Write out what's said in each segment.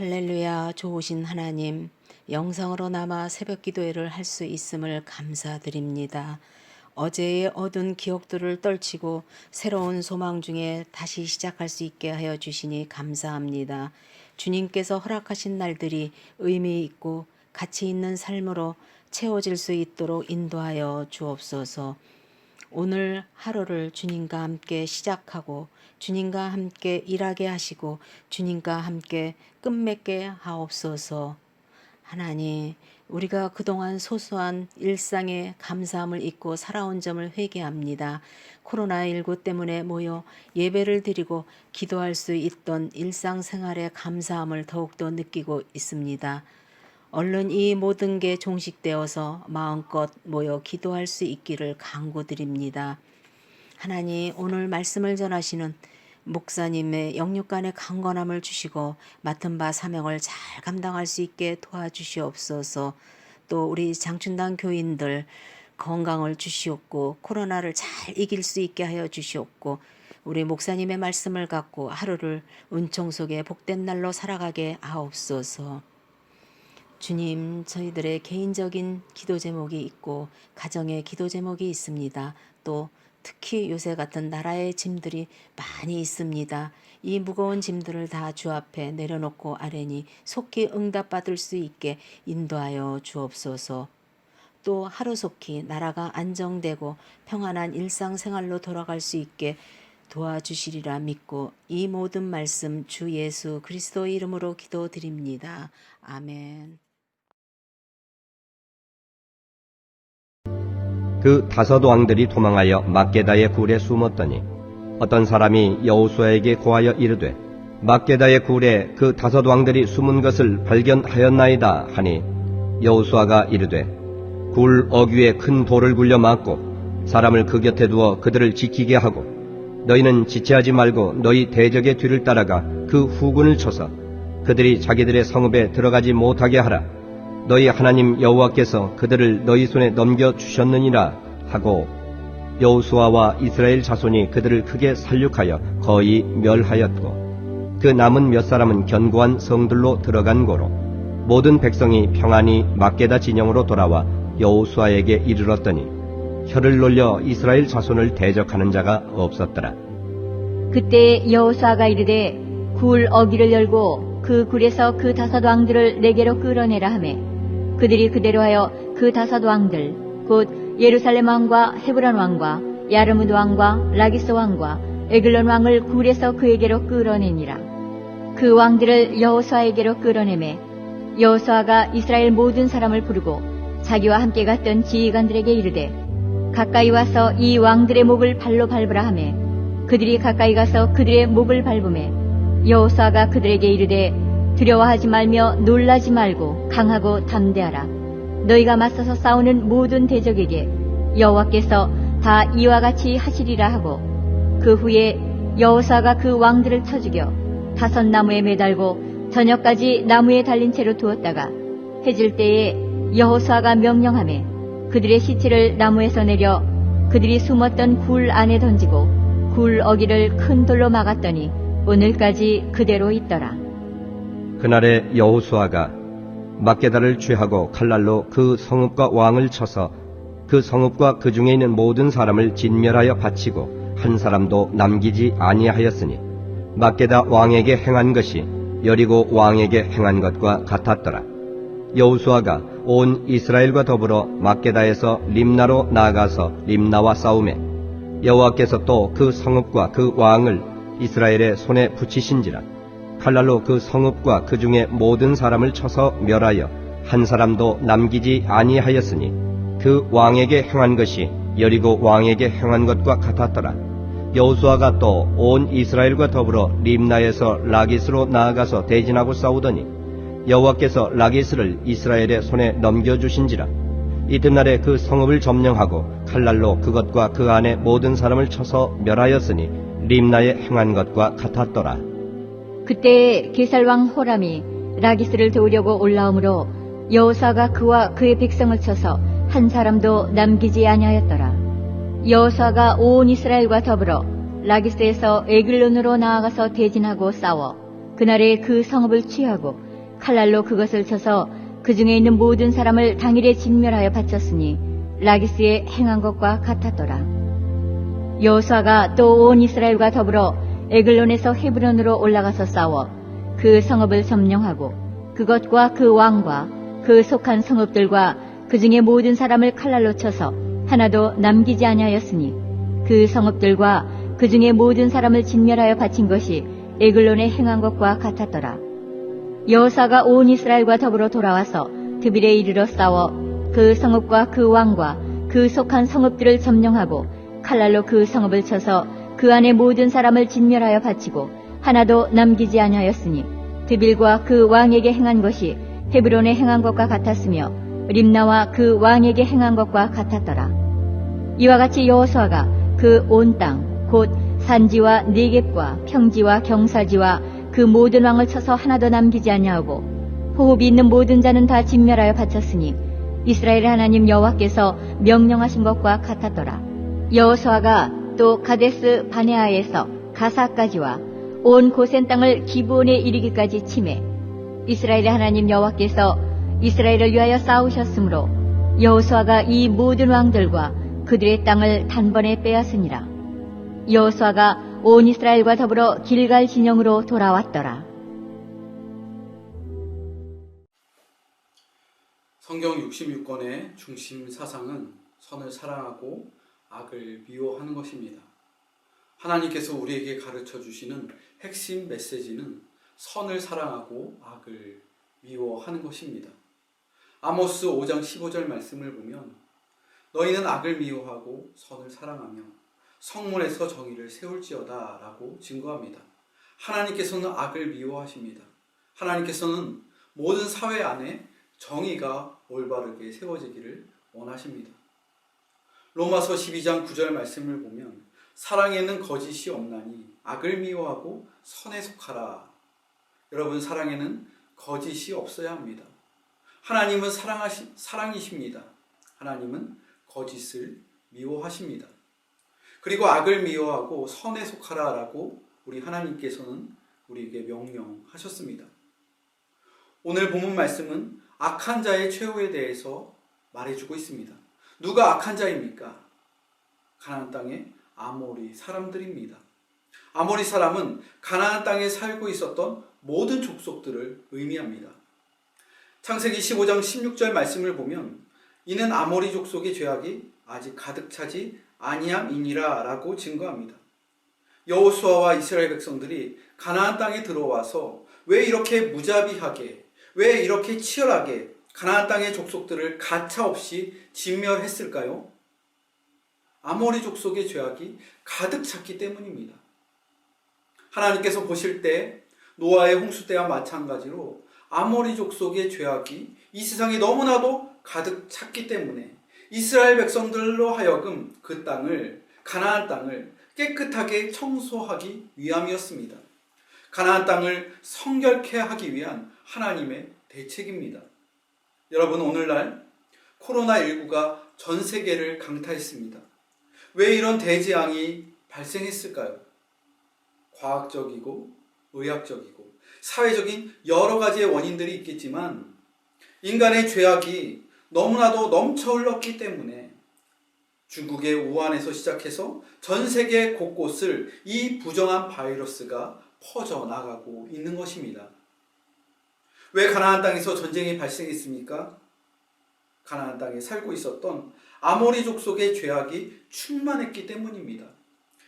할렐루야. 좋으신 하나님, 영상으로 남아 새벽 기도회를 할 수 있음을 감사드립니다. 어제의 어두운 기억들을 떨치고 새로운 소망 중에 다시 시작할 수 있게 하여 주시니 감사합니다. 주님께서 허락하신 날들이 의미 있고 가치 있는 삶으로 채워질 수 있도록 인도하여 주옵소서. 오늘 하루를 주님과 함께 시작하고 주님과 함께 일하게 하시고 주님과 함께 끝맺게 하옵소서. 하나님, 우리가 그동안 소소한 일상의 감사함을 잊고 살아온 점을 회개합니다. 코로나19 때문에 모여 예배를 드리고 기도할 수 있던 일상생활의 감사함을 더욱더 느끼고 있습니다. 얼른 이 모든 게 종식되어서 마음껏 모여 기도할 수 있기를 간구드립니다. 하나님, 오늘 말씀을 전하시는 목사님의 영육간의 강건함을 주시고 맡은 바 사명을 잘 감당할 수 있게 도와주시옵소서. 또 우리 장춘당 교인들 건강을 주시옵고 코로나를 잘 이길 수 있게 하여 주시옵고 우리 목사님의 말씀을 갖고 하루를 은총 속에 복된 날로 살아가게 하옵소서. 주님, 저희들의 개인적인 기도 제목이 있고 가정의 기도 제목이 있습니다. 또 특히 요새 같은 나라의 짐들이 많이 있습니다. 이 무거운 짐들을 다 주 앞에 내려놓고 아뢰니 속히 응답받을 수 있게 인도하여 주옵소서. 또 하루속히 나라가 안정되고 평안한 일상생활로 돌아갈 수 있게 도와주시리라 믿고 이 모든 말씀 주 예수 그리스도 이름으로 기도드립니다. 아멘. 그 5 왕들이 도망하여 막게다의 굴에 숨었더니 어떤 사람이 여호수아에게 고하여 이르되 막게다의 굴에 그 5 왕들이 숨은 것을 발견하였나이다 하니 여호수아가 이르되 굴 어귀에 큰 돌을 굴려 막고 사람을 그 곁에 두어 그들을 지키게 하고 너희는 지체하지 말고 너희 대적의 뒤를 따라가 그 후군을 쳐서 그들이 자기들의 성읍에 들어가지 못하게 하라. 너희 하나님 여호와께서 그들을 너희 손에 넘겨주셨느니라 하고 여호수아와 이스라엘 자손이 그들을 크게 살육하여 거의 멸하였고 그 남은 몇 사람은 견고한 성들로 들어간 고로 모든 백성이 평안히 막게다 진영으로 돌아와 여호수아에게 이르렀더니 혀를 놀려 이스라엘 자손을 대적하는 자가 없었더라. 그때 여호수아가 이르되 굴 어기를 열고 그 굴에서 그 5 왕들을 내게로 끌어내라 하매 그들이 그대로 하여 그 5 왕들 곧 예루살렘 왕과 헤브론 왕과 야르무드 왕과 라기스 왕과 에글론 왕을 굴에서 그에게로 끌어내니라. 그 왕들을 여호수아에게로 끌어내매 여호수아가 이스라엘 모든 사람을 부르고 자기와 함께 갔던 지휘관들에게 이르되 가까이 와서 이 왕들의 목을 발로 밟으라 하매 그들이 가까이 가서 그들의 목을 밟으매 여호수아가 그들에게 이르되 두려워하지 말며 놀라지 말고 강하고 담대하라. 너희가 맞서서 싸우는 모든 대적에게 여호와께서 다 이와 같이 하시리라 하고 그 후에 여호수아가 그 왕들을 쳐 죽여 5 나무에 매달고 저녁까지 나무에 달린 채로 두었다가 해질 때에 여호수아가 명령하매 그들의 시체를 나무에서 내려 그들이 숨었던 굴 안에 던지고 굴 어기를 큰 돌로 막았더니 오늘까지 그대로 있더라. 그날에 여호수아가 막게다를 취하고 칼날로 그 성읍과 왕을 쳐서 그 성읍과 그 중에 있는 모든 사람을 진멸하여 바치고 한 사람도 남기지 아니하였으니 막게다 왕에게 행한 것이 여리고 왕에게 행한 것과 같았더라. 여호수아가 온 이스라엘과 더불어 막게다에서 림나로 나아가서 림나와 싸우매 여호와께서 또 그 성읍과 그 왕을 이스라엘의 손에 붙이신지라. 칼날로 그 성읍과 그 중에 모든 사람을 쳐서 멸하여 한 사람도 남기지 아니하였으니 그 왕에게 행한 것이 여리고 왕에게 행한 것과 같았더라. 여호수아가 또 온 이스라엘과 더불어 림나에서 라기스로 나아가서 대진하고 싸우더니 여호와께서 라기스를 이스라엘의 손에 넘겨주신지라. 이튿날에 그 성읍을 점령하고 칼날로 그것과 그 안에 모든 사람을 쳐서 멸하였으니 림나에 행한 것과 같았더라. 그때 게살왕 호람이 라기스를 도우려고 올라오므로 여호수아가 그와 그의 백성을 쳐서 한 사람도 남기지 아니하였더라. 여호수아가 온 이스라엘과 더불어 라기스에서 에글론으로 나아가서 대진하고 싸워 그날에 그 성읍을 취하고 칼날로 그것을 쳐서 그 중에 있는 모든 사람을 당일에 진멸하여 바쳤으니 라기스에 행한 것과 같았더라. 여호수아가 또 온 이스라엘과 더불어 에글론에서 헤브론으로 올라가서 싸워 그 성읍을 점령하고 그것과 그 왕과 그 속한 성읍들과 그 중에 모든 사람을 칼날로 쳐서 하나도 남기지 아니하였으니 그 성읍들과 그 중에 모든 사람을 진멸하여 바친 것이 에글론에 행한 것과 같았더라. 여호수아가 온 이스라엘과 더불어 돌아와서 드빌에 이르러 싸워 그 성읍과 그 왕과 그 속한 성읍들을 점령하고 칼날로 그 성읍을 쳐서 그 안에 모든 사람을 진멸하여 바치고 하나도 남기지 아니하였으니 드빌과 그 왕에게 행한 것이 헤브론에 행한 것과 같았으며 림나와 그 왕에게 행한 것과 같았더라. 이와 같이 여호수아가 그 온 땅 곧 산지와 네겝과 평지와 경사지와 그 모든 왕을 쳐서 하나도 남기지 아니하고 호흡이 있는 모든 자는 다 진멸하여 바쳤으니 이스라엘의 하나님 여호와께서 명령하신 것과 같았더라. 여호수아가 또 가데스 바네아에서 가사까지와 온 고센 땅을 기브온에 이르기까지 치매 이스라엘의 하나님 여호와께서 이스라엘을 위하여 싸우셨으므로 여호수아가 이 모든 왕들과 그들의 땅을 단번에 빼앗으니라. 여호수아가 온 이스라엘과 더불어 길갈 진영으로 돌아왔더라. 성경 66권의 중심 사상은 선을 사랑하고 악을 미워하는 것입니다. 하나님께서 우리에게 가르쳐 주시는 핵심 메시지는 선을 사랑하고 악을 미워하는 것입니다. 아모스 5장 15절 말씀을 보면 너희는 악을 미워하고 선을 사랑하며 성문에서 정의를 세울지어다 라고 증거합니다. 하나님께서는 악을 미워하십니다. 하나님께서는 모든 사회 안에 정의가 올바르게 세워지기를 원하십니다. 로마서 12장 9절 말씀을 보면 사랑에는 거짓이 없나니 악을 미워하고 선에 속하라. 여러분, 사랑에는 거짓이 없어야 합니다. 하나님은 사랑이십니다. 하나님은 거짓을 미워하십니다. 그리고 악을 미워하고 선에 속하라라고 우리 하나님께서는 우리에게 명령하셨습니다. 오늘 본문 말씀은 악한 자의 최후에 대해서 말해주고 있습니다. 누가 악한 자입니까? 가나안 땅의 아모리 사람들입니다. 아모리 사람은 가나안 땅에 살고 있었던 모든 족속들을 의미합니다. 창세기 15장 16절 말씀을 보면 이는 아모리 족속의 죄악이 아직 가득 차지 아니함이니라 라고 증거합니다. 여호수아와 이스라엘 백성들이 가나안 땅에 들어와서 왜 이렇게 무자비하게, 왜 이렇게 치열하게 가나안 땅의 족속들을 가차없이 진멸했을까요? 아모리 족속의 죄악이 가득 찼기 때문입니다. 하나님께서 보실 때 노아의 홍수 때와 마찬가지로 아모리 족속의 죄악이 이 세상에 너무나도 가득 찼기 때문에 이스라엘 백성들로 하여금 그 땅을, 가나안 땅을 깨끗하게 청소하기 위함이었습니다. 가나안 땅을 성결케 하기 위한 하나님의 대책입니다. 여러분, 오늘날 코로나19가 전 세계를 강타했습니다. 왜 이런 대재앙이 발생했을까요? 과학적이고 의학적이고 사회적인 여러 가지의 원인들이 있겠지만 인간의 죄악이 너무나도 넘쳐 흘렀기 때문에 중국의 우한에서 시작해서 전 세계 곳곳을 이 부정한 바이러스가 퍼져나가고 있는 것입니다. 왜 가나안 땅에서 전쟁이 발생했습니까? 가나안 땅에 살고 있었던 아모리 족속의 죄악이 충만했기 때문입니다.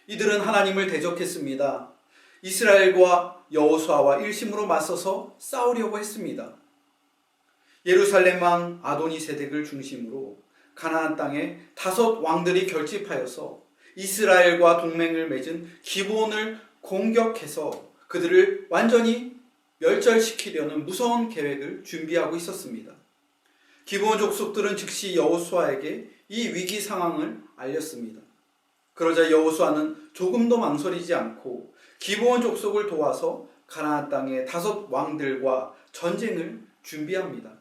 이들은 하나님을 대적했습니다. 이스라엘과 여호수아와 일심으로 맞서서 싸우려고 했습니다. 예루살렘 왕 아도니세덱을 중심으로 가나안 땅에 5 왕들이 결집하여서 이스라엘과 동맹을 맺은 기브온을 공격해서 그들을 완전히 멸절시키려는 무서운 계획을 준비하고 있었습니다. 기브온 족속들은 즉시 여호수아에게 이 위기 상황을 알렸습니다. 그러자 여호수아는 조금도 망설이지 않고 기브온 족속을 도와서 가나안 땅의 5 왕들과 전쟁을 준비합니다.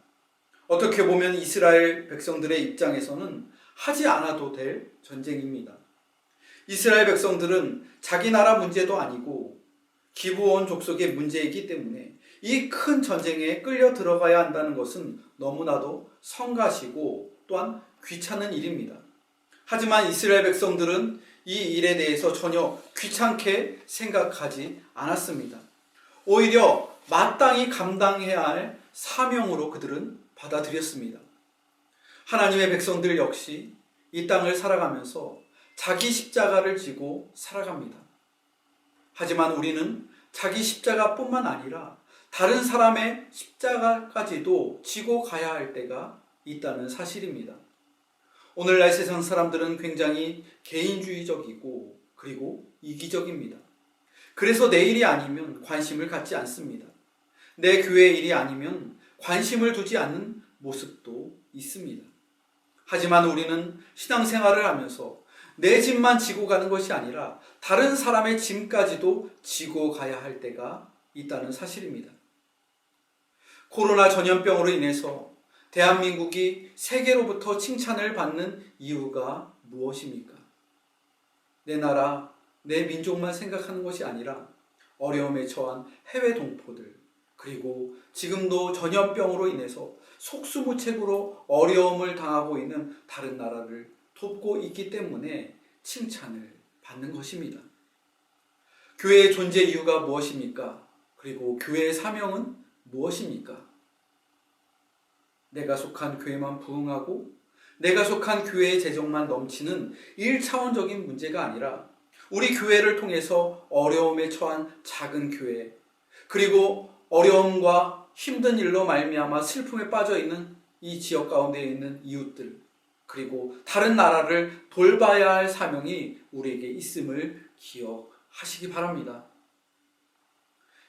어떻게 보면 이스라엘 백성들의 입장에서는 하지 않아도 될 전쟁입니다. 이스라엘 백성들은 자기 나라 문제도 아니고 기브온 족속의 문제이기 때문에 이 큰 전쟁에 끌려 들어가야 한다는 것은 너무나도 성가시고 또한 귀찮은 일입니다. 하지만 이스라엘 백성들은 이 일에 대해서 전혀 귀찮게 생각하지 않았습니다. 오히려 마땅히 감당해야 할 사명으로 그들은 받아들였습니다. 하나님의 백성들 역시 이 땅을 살아가면서 자기 십자가를 지고 살아갑니다. 하지만 우리는 자기 십자가뿐만 아니라 다른 사람의 십자가까지도 지고 가야 할 때가 있다는 사실입니다. 오늘날 세상 사람들은 굉장히 개인주의적이고 그리고 이기적입니다. 그래서 내 일이 아니면 관심을 갖지 않습니다. 내 교회 일이 아니면 관심을 두지 않는 모습도 있습니다. 하지만 우리는 신앙생활을 하면서 내 짐만 지고 가는 것이 아니라 다른 사람의 짐까지도 지고 가야 할 때가 있다는 사실입니다. 코로나 전염병으로 인해서 대한민국이 세계로부터 칭찬을 받는 이유가 무엇입니까? 내 나라, 내 민족만 생각하는 것이 아니라 어려움에 처한 해외 동포들, 그리고 지금도 전염병으로 인해서 속수무책으로 어려움을 당하고 있는 다른 나라를 돕고 있기 때문에 칭찬을 받는 것입니다. 교회의 존재 이유가 무엇입니까? 그리고 교회의 사명은 무엇입니까? 내가 속한 교회만 부흥하고 내가 속한 교회의 재정만 넘치는 1차원적인 문제가 아니라 우리 교회를 통해서 어려움에 처한 작은 교회, 그리고 어려움과 힘든 일로 말미암아 슬픔에 빠져 있는 이 지역 가운데 있는 이웃들, 그리고 다른 나라를 돌봐야 할 사명이 우리에게 있음을 기억하시기 바랍니다.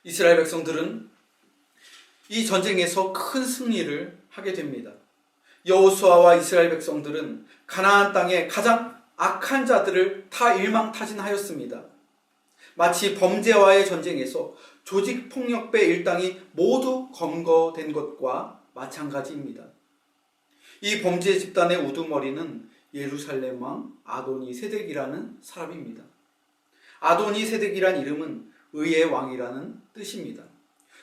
이스라엘 백성들은 이 전쟁에서 큰 승리를 하게 됩니다. 여호수아와 이스라엘 백성들은 가나안 땅의 가장 악한 자들을 다 일망타진하였습니다. 마치 범죄와의 전쟁에서 조직폭력배 일당이 모두 검거된 것과 마찬가지입니다. 이 범죄 집단의 우두머리는 예루살렘 왕 아도니세덱이라는 사람입니다. 아도니세덱이란 이름은 의의 왕이라는 뜻입니다.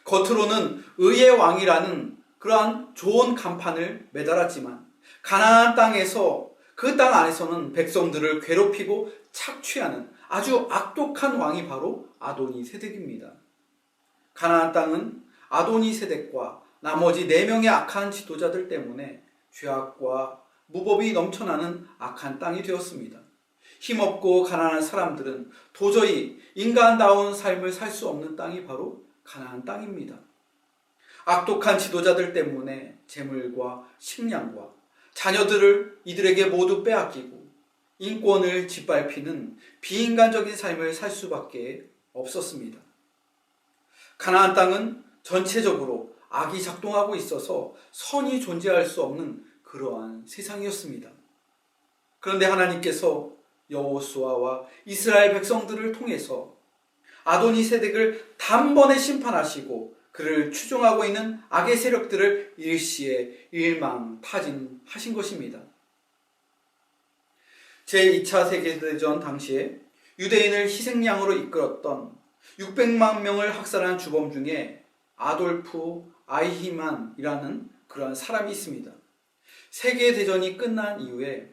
겉으로는 의의 왕이라는 그러한 좋은 간판을 매달았지만 가나안 땅에서 그 땅 안에서는 백성들을 괴롭히고 착취하는 아주 악독한 왕이 바로 아도니세덱입니다. 가나안 땅은 아도니세덱과 나머지 4명의 악한 지도자들 때문에 죄악과 무법이 넘쳐나는 악한 땅이 되었습니다. 힘없고 가난한 사람들은 도저히 인간다운 삶을 살 수 없는 땅이 바로 가나안 땅입니다. 악독한 지도자들 때문에 재물과 식량과 자녀들을 이들에게 모두 빼앗기고 인권을 짓밟히는 비인간적인 삶을 살 수밖에 없었습니다. 가나안 땅은 전체적으로 악이 작동하고 있어서 선이 존재할 수 없는 그러한 세상이었습니다. 그런데 하나님께서 여호수아와 이스라엘 백성들을 통해서 아도니세덱을 단번에 심판하시고 그를 추종하고 있는 악의 세력들을 일시에 일망타진하신 것입니다. 제2차 세계대전 당시에 유대인을 희생양으로 이끌었던 600만 명을 학살한 주범 중에 아돌프 아이히만이라는 그러한 사람이 있습니다. 세계대전이 끝난 이후에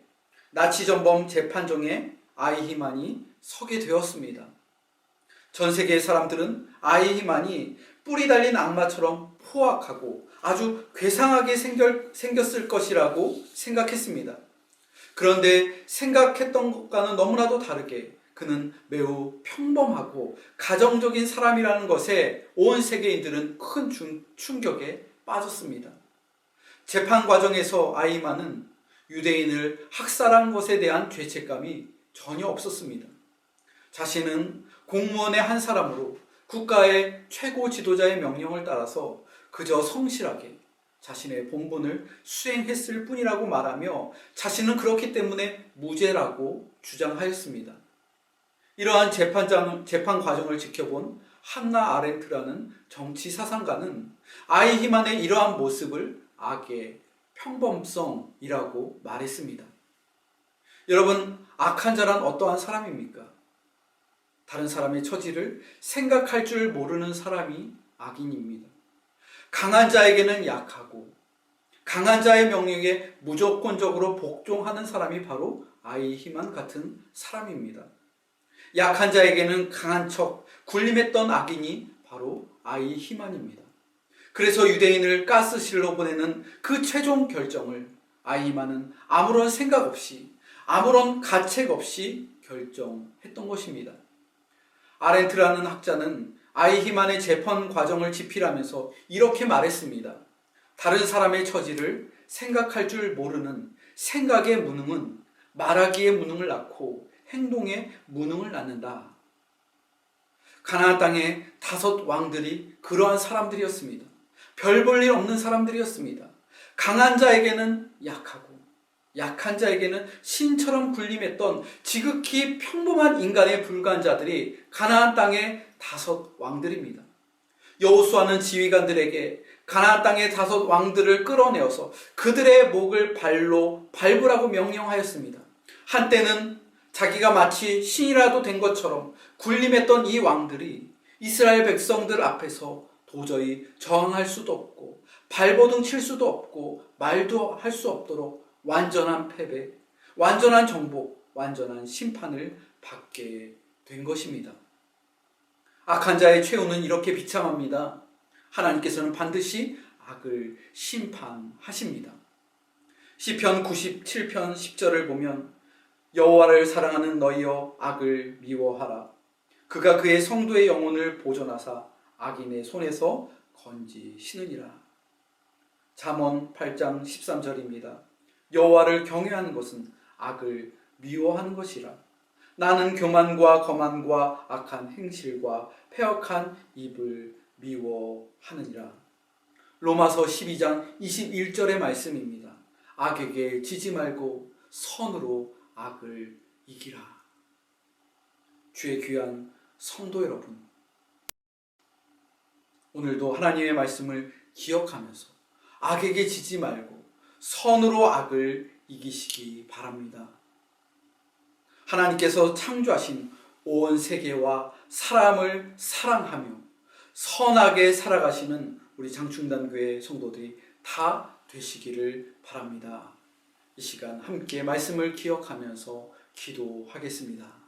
나치 전범 재판정에 아이히만이 서게 되었습니다. 전 세계의 사람들은 아이히만이 뿔이 달린 악마처럼 포악하고 아주 괴상하게 생겼을 것이라고 생각했습니다. 그런데 생각했던 것과는 너무나도 다르게 그는 매우 평범하고 가정적인 사람이라는 것에 온 세계인들은 큰 충격에 빠졌습니다. 재판 과정에서 아이히만은 유대인을 학살한 것에 대한 죄책감이 전혀 없었습니다. 자신은 공무원의 한 사람으로 국가의 최고 지도자의 명령을 따라서 그저 성실하게 자신의 본분을 수행했을 뿐이라고 말하며 자신은 그렇기 때문에 무죄라고 주장하였습니다. 이러한 재판 과정을 지켜본 한나 아렌트라는 정치 사상가는 아이히만의 이러한 모습을 악의 평범성이라고 말했습니다. 여러분, 악한 자란 어떠한 사람입니까? 다른 사람의 처지를 생각할 줄 모르는 사람이 악인입니다. 강한 자에게는 약하고 강한 자의 명령에 무조건적으로 복종하는 사람이 바로 아이히만 같은 사람입니다. 약한 자에게는 강한 척 군림했던 악인이 바로 아이히만입니다. 그래서 유대인을 가스실로 보내는 그 최종 결정을 아이히만은 아무런 생각 없이 아무런 가책 없이 결정했던 것입니다. 아렌트라는 학자는 아이히만의 재판 과정을 집필하면서 이렇게 말했습니다. 다른 사람의 처지를 생각할 줄 모르는 생각의 무능은 말하기의 무능을 낳고 행동의 무능을 낳는다. 가나안 땅의 5 왕들이 그러한 사람들이었습니다. 별 볼 일 없는 사람들이었습니다. 강한 자에게는 약하고 약한 자에게는 신처럼 군림했던 지극히 평범한 인간에 불과한 자들이 가나안 땅의 5 왕들입니다. 여호수아는 지휘관들에게 가나안 땅의 5 왕들을 끌어내어서 그들의 목을 발로 밟으라고 명령하였습니다. 한때는 자기가 마치 신이라도 된 것처럼 군림했던 이 왕들이 이스라엘 백성들 앞에서 도저히 저항할 수도 없고 발버둥 칠 수도 없고 말도 할 수 없도록 완전한 패배, 완전한 정복, 완전한 심판을 받게 된 것입니다. 악한 자의 최후는 이렇게 비참합니다. 하나님께서는 반드시 악을 심판하십니다. 시편 97편 10절을 보면 여호와를 사랑하는 너희여 악을 미워하라. 그가 그의 성도의 영혼을 보존하사 악인의 손에서 건지시느니라. 잠언 8장 13절입니다. 여호와를 경외하는 것은 악을 미워하는 것이라. 나는 교만과 거만과 악한 행실과 패역한 입을 미워하느니라. 로마서 12장 21절의 말씀입니다. 악에게 지지 말고 선으로 악을 이기라. 주의 귀한 성도 여러분, 오늘도 하나님의 말씀을 기억하면서 악에게 지지 말고 선으로 악을 이기시기 바랍니다. 하나님께서 창조하신 온 세계와 사람을 사랑하며 선하게 살아가시는 우리 장충단교회 성도들이 다 되시기를 바랍니다. 이 시간 함께 말씀을 기억하면서 기도하겠습니다.